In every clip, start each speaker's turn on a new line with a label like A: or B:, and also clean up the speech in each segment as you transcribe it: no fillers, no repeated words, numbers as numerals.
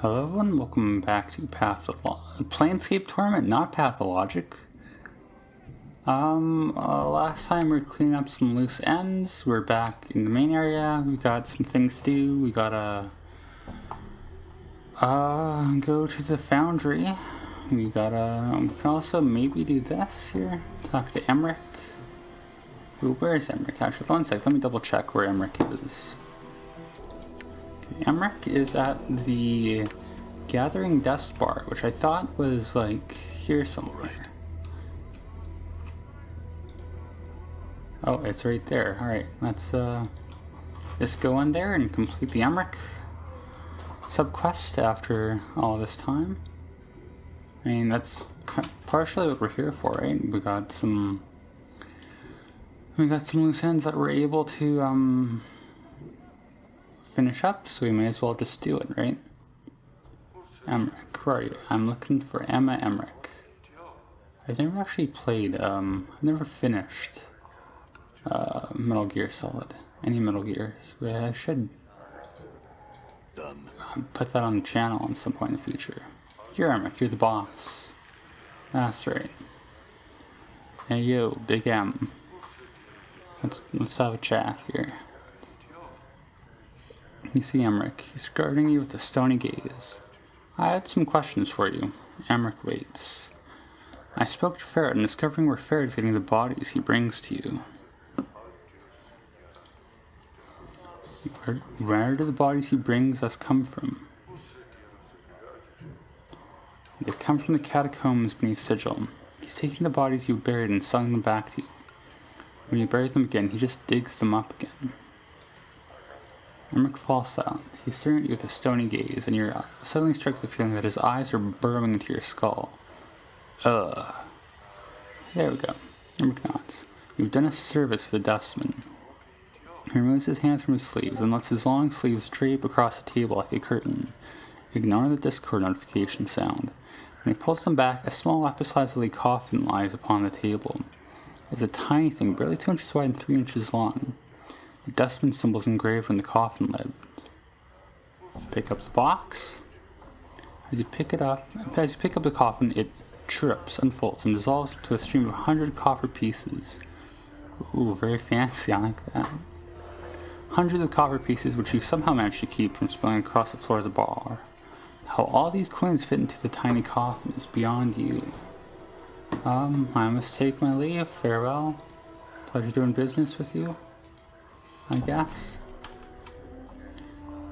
A: Hello everyone, welcome back to Planescape Torment, not Pathologic. Last time we were cleaning up some loose ends. We're back in the main area. We got some things to do. We gotta go to the foundry. We can also maybe do this here. Talk to Emmerich. Ooh, where is Emmerich? Actually, one sec. Let me double check where Emmerich is. Emmerich is at the Gathering Dust Bar, which I thought was like here somewhere. Oh, it's right there. Alright, let's just go in there and complete the Emmerich subquest after all this time. I mean, that's partially what we're here for, right? We got some loose ends that we're able to finish up, so we may as well just do it, right? Emmerich, where are you? I'm looking for Emma Emmerich. I've never actually played, I've never finished Metal Gear Solid. Any Metal Gears. But I should put that on the channel at some point in the future. You're Emmerich, you're the boss. That's right. Hey yo, Big M. Let's have a chat here. You see Emmerich. He's regarding you with a stony gaze. I had some questions for you. Emmerich waits. I spoke to Ferret and discovering where Ferret is getting the bodies he brings to you. Where do the bodies he brings us come from? They've come from the catacombs beneath Sigil. He's taking the bodies you buried and selling them back to you. When you bury them again, he just digs them up again. Emmerich falls silent. He's staring at you with a stony gaze, and you're suddenly struck with the feeling that his eyes are burrowing into your skull. Ugh. There we go. Emmerich nods. You've done a service for the dustman. He removes his hands from his sleeves and lets his long sleeves drape across the table like a curtain. Ignore the Discord notification sound. When he pulls them back, a small lapis lazuli coffin lies upon the table. It's a tiny thing, barely 2 inches wide and 3 inches long. The dustman symbol is engraved on the coffin lid. Pick up the box. As you pick up the coffin, it chirrups, unfolds, and dissolves into a stream of 100 copper pieces. Ooh, very fancy, I like that. Hundreds of copper pieces which you somehow managed to keep from spilling across the floor of the bar. How all these coins fit into the tiny coffin is beyond you. I must take my leave. Farewell. Pleasure doing business with you, I guess.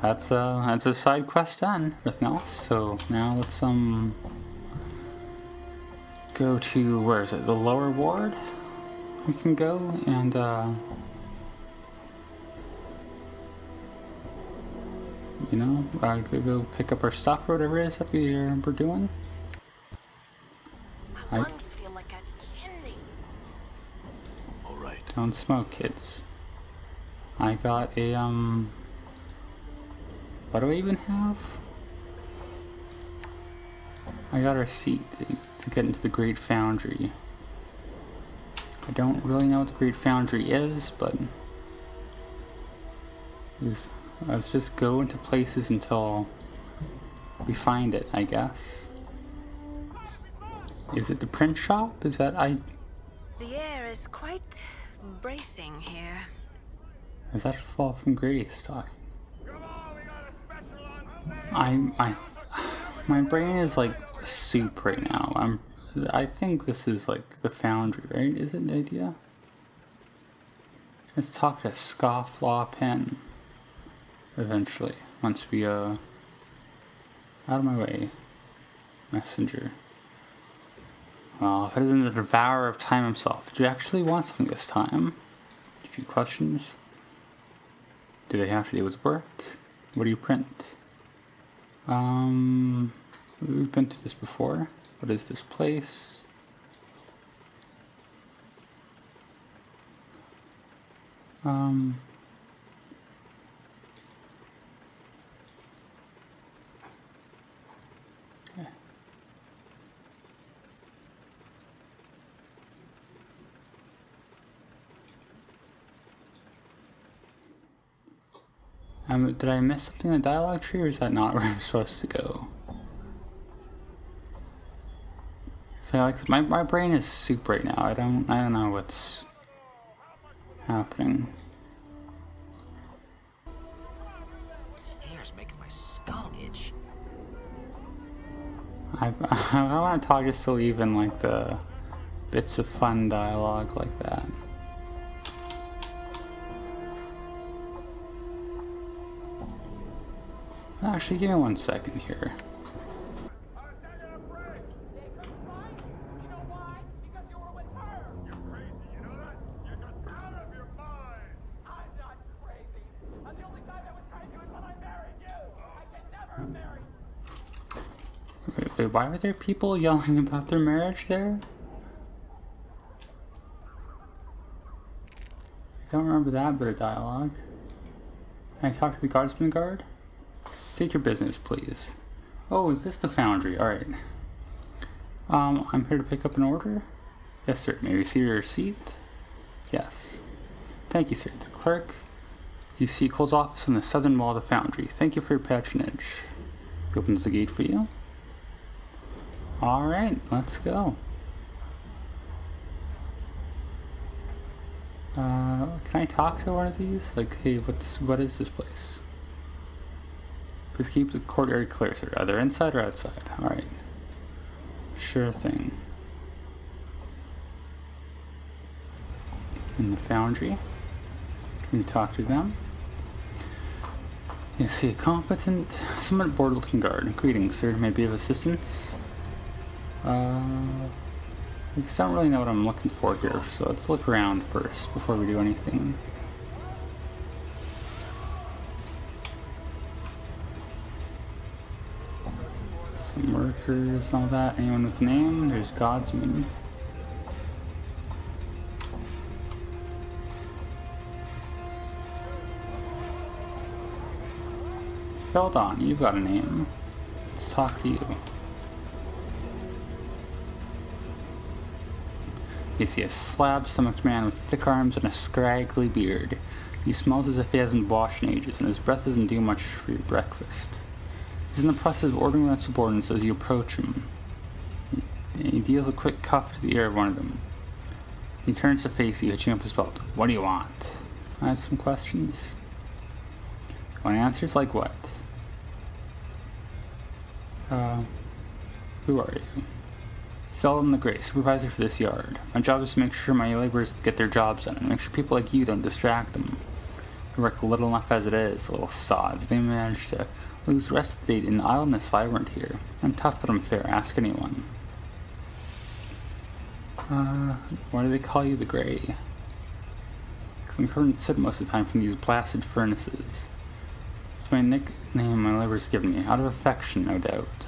A: That's a side quest done. Nothing else. So now let's go to, where is it? The lower ward. We can go and go pick up our stuff or whatever it is that we're doing.
B: My lungs feel like a chimney.
C: All right.
A: Don't smoke, kids. I got a what do I even have? I got a receipt to get into the Great Foundry. I don't really know what the Great Foundry is, but let's just go into places until we find it, I guess. Is it the print shop? Is that
B: The air is quite bracing here.
A: Is that Fall from Grace talking? My brain is like soup right now. I think this is like the Foundry, right? Is it the idea? Let's talk to Scofflaw Pen eventually. Once we out of my way. Messenger. Well, if it isn't the devourer of time himself, do you actually want something this time? A few questions. Do they have to do with work? What do you print? We've been to this before. What is this place? Did I miss something in the dialogue tree, or is that not where I'm supposed to go? So like my brain is soup right now. I don't know what's happening.
D: This air's making my skull itch.
A: I don't want to talk just to leave in like the bits of fun dialogue like that. Actually, give me 1 second here. Wait, why were there people yelling about their marriage there? I don't remember that bit of dialogue. Can I talk to the guardsman guard? State your business, please. Oh, is this the foundry? Alright. I'm here to pick up an order? Yes, sir. May we see your receipt? Yes. Thank you, sir. The clerk. You seek Cole's office on the southern wall of the foundry. Thank you for your patronage. He opens the gate for you. Alright, let's go. Can I talk to one of these? Like, hey, what is this place? Please keep the courtyard clear, sir. Either inside or outside. Alright. Sure thing. In the foundry. Can you talk to them? You see a competent, somewhat bored-looking guard. Greetings, sir. May I be of assistance? I just don't really know what I'm looking for here, so let's look around first before we do anything. Some workers, all that. Anyone with a name? There's Godsman. Feldon, you've got a name. Let's talk to you. You see a slab-stomached man with thick arms and a scraggly beard. He smells as if he hasn't washed in ages, and his breath doesn't do much for your breakfast. He's in the process of ordering out subordinates as you approach him. He deals a quick cuff to the ear of one of them. He turns to face you, hitching up his belt. What do you want? I have some questions. You want answers like what? Who are you? Felton the Grey, supervisor for this yard. My job is to make sure my laborers get their jobs done, and make sure people like you don't distract them. They work little enough as it is, little sods. They manage to lose the rest of the day in idleness if I weren't here. I'm tough, but I'm fair. Ask anyone. Why do they call you the Grey? Because I'm covered in soot most of the time from these blasted furnaces. It's my nickname my laborers give me, out of affection, no doubt.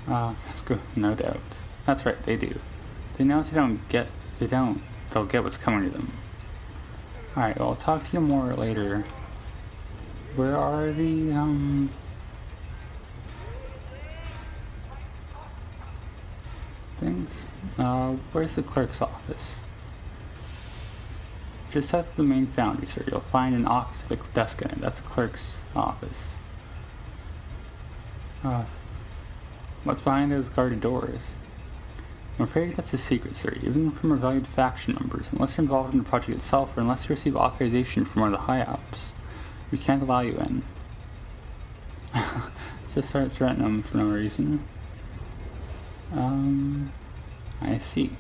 A: Let's go. No doubt. That's right, they do. They know if they'll get what's coming to them. Alright, well, I'll talk to you more later. Where are the, things? Where's the clerk's office? Just south of the main foundry, sir. You'll find an office with a desk in it. That's the clerk's office. What's behind those guarded doors? I'm afraid that's a secret, sir, even from our valued faction members. Unless you're involved in the project itself, or unless you receive authorization from one of the high-ups, we can't allow you in. Just start threatening them for no reason. I see.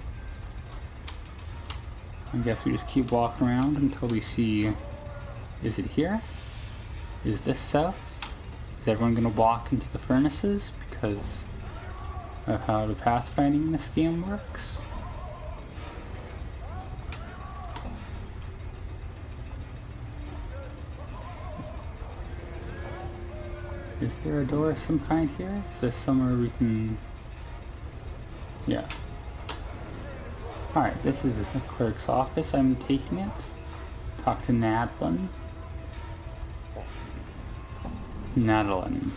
A: I guess we just keep walking around until we see... Is it here? Is this south? Is everyone gonna walk into the furnaces? Because of how the pathfinding in this game works. Is there a door of some kind here? Is there somewhere we can... Yeah. Alright, this is the clerk's office. I'm taking it. Talk to Nadlin. Nadlin.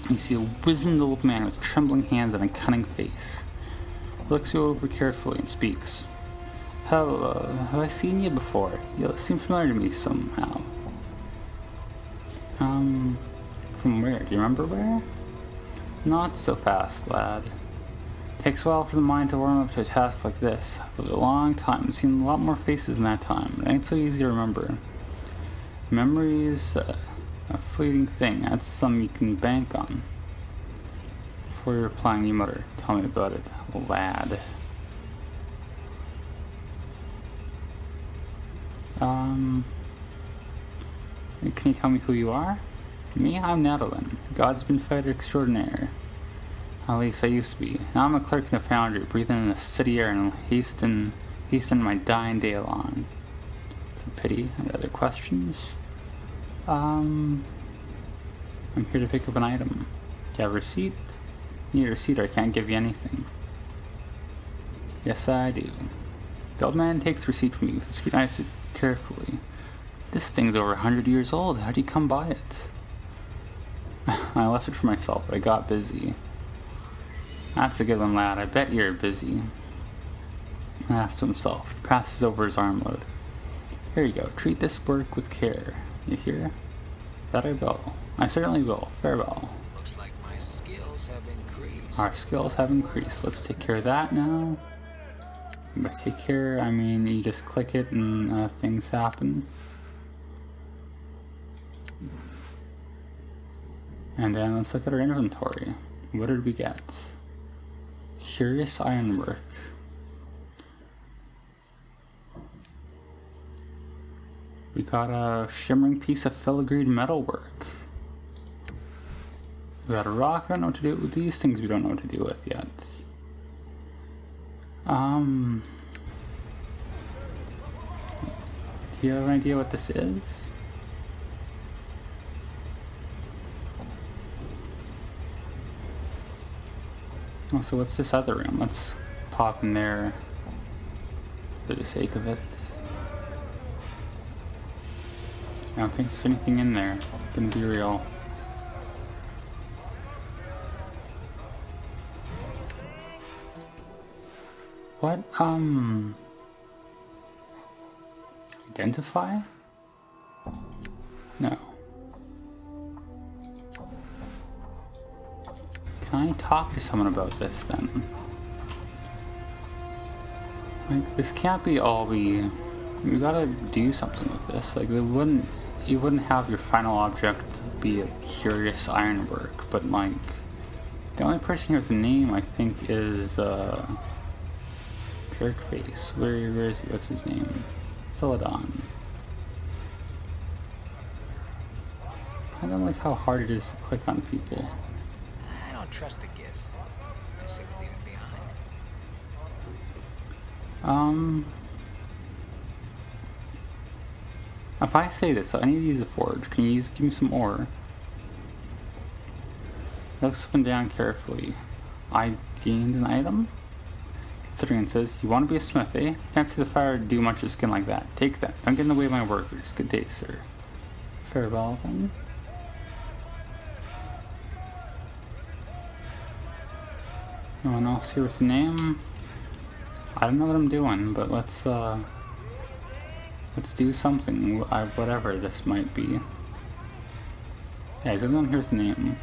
A: You see a wizened old man with trembling hands and a cunning face. He looks you over carefully and speaks. Have I seen you before? You seem familiar to me somehow. From where? Do you remember where? Not so fast, lad. Takes a while for the mind to warm up to a task like this. For a long time, I've seen a lot more faces in that time. It ain't so easy to remember. Memory's a fleeting thing. That's something you can bank on. Before you're replying, you mutter, "Tell me about it, lad." Can you tell me who you are? Me? I'm Nadalin, Godsbeen fighter extraordinaire. At least I used to be. Now I'm a clerk in a foundry, breathing in the city air and hasten my dying day along. It's a pity. Any other questions? I'm here to pick up an item. Do you have a receipt? You need a receipt or I can't give you anything. Yes, I do. The old man takes the receipt from you, scrutinizes it carefully. This thing's over 100 years old. How'd you come by it? I left it for myself, but I got busy. That's a good one, lad. I bet you're busy. Asks to himself. Passes over his armload. Here you go. Treat this work with care. You hear? That I will. I certainly will. Farewell.
D: Looks like my skills have increased.
A: Our skills have increased. Let's take care of that now. By take care, I mean you just click it and things happen. And then let's look at our inventory. What did we get? Curious ironwork. We got a shimmering piece of filigreed metalwork. We got a rock. I don't know what to do with these things. We don't know what to do with yet. Do you have an idea what this is? Oh, so what's this other room? Let's pop in there for the sake of it. I don't think there's anything in there. Gonna be real. What, identify? No. Can I talk to someone about this then? Like, this can't be all we gotta do something with this. Like, you wouldn't have your final object be a curious ironwork, but like, the only person here with a name I think is, Jerkface. Where is he? What's his name? Philadon. I don't like how hard it is to click on people.
D: I don't trust the gift. I say we leave it behind.
A: If I say this, so I need to use a forge. Can you give me some ore? Looks up and down carefully. I gained an item? Considering it says, you want to be a smith, eh? Can't see the fire do much to skin like that. Take that. Don't get in the way of my workers. Good day, sir. Farewell, then. No one else here with a name? I don't know what I'm doing, but let's do something, whatever this might be. Yeah, there's no one here with a name.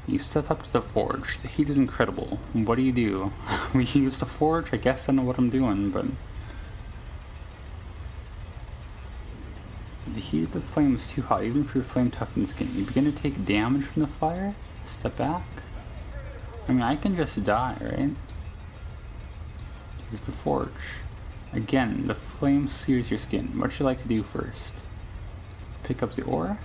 A: You step up to the forge. The heat is incredible. What do? We use the forge? I guess I know what I'm doing, but... The heat of the flame is too hot, even for your flame-toughened skin. You begin to take damage from the fire? Step back? I mean, I can just die, right? Use the forge. Again, the flame sears your skin. What should you like to do first? Pick up the ore?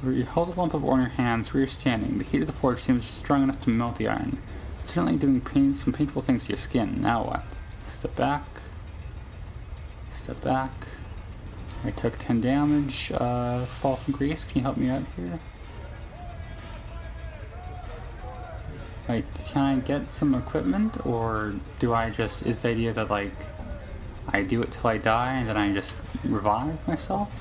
A: You hold a lump of ore in your hands where you're standing. The heat of the forge seems strong enough to melt the iron. It's certainly doing some painful things to your skin. Now what? Step back. Step back. I took 10 damage. Fall from grace. Can you help me out here? Like, can I get some equipment? Or do I just... Is the idea that, like, I do it till I die and then I just revive myself?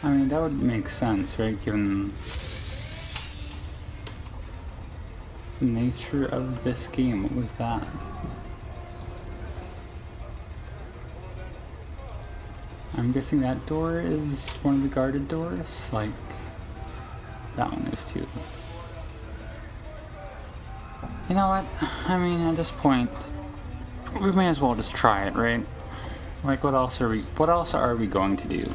A: I mean, that would make sense, right? Given the nature of this game. What was that? I'm guessing that door is one of the guarded doors, like that one is too. You know what? I mean, at this point, we may as well just try it, right? Like, what else are we going to do?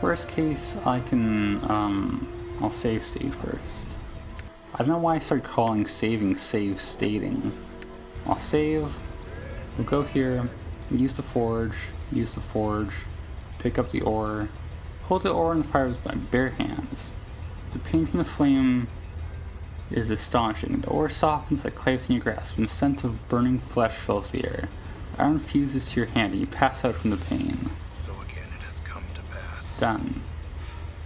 A: Worst case, I'll save state first. I don't know why I started calling saving save stating. I'll save, we'll go here, use the forge, pick up the ore, hold the ore in the fire with my bare hands. The pain from the flame is astonishing. The ore softens like clay within your grasp, and the scent of burning flesh fills the air. Iron fuses to your hand, and you pass out from the pain.
C: So again, it has come to pass.
A: Done.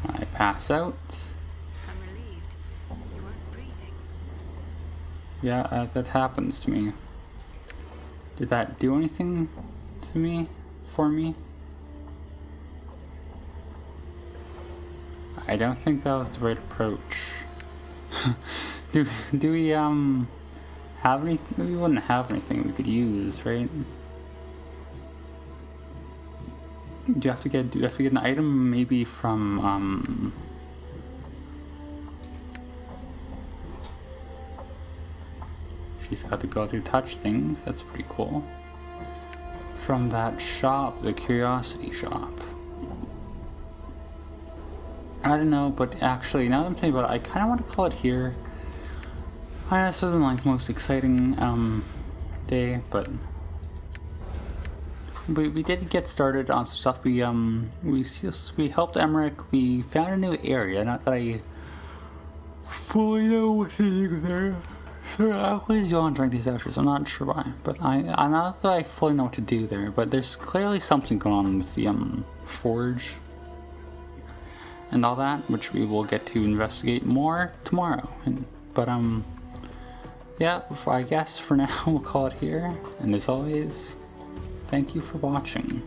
A: I pass out.
B: I'm relieved. You weren't breathing.
A: Yeah, that happens to me. Did that do anything to me? For me? I don't think that was the right approach. do we have anything? We wouldn't have anything we could use, right? Do you have to get an item maybe from she's got the ability to touch things, that's pretty cool. From that shop, the curiosity shop. I don't know, but actually, now that I'm thinking about it, I kind of want to call it here. I know this wasn't like the most exciting day, but we did get started on some stuff. We helped Emmerich. We found a new area. Not that I fully know what to do there. So I always yawn during these outros. I'm not sure why, but I'm not that I fully know what to do there. But there's clearly something going on with the forge and all that, which we will get to investigate more tomorrow. But yeah, I guess for now we'll call it here. And as always, thank you for watching.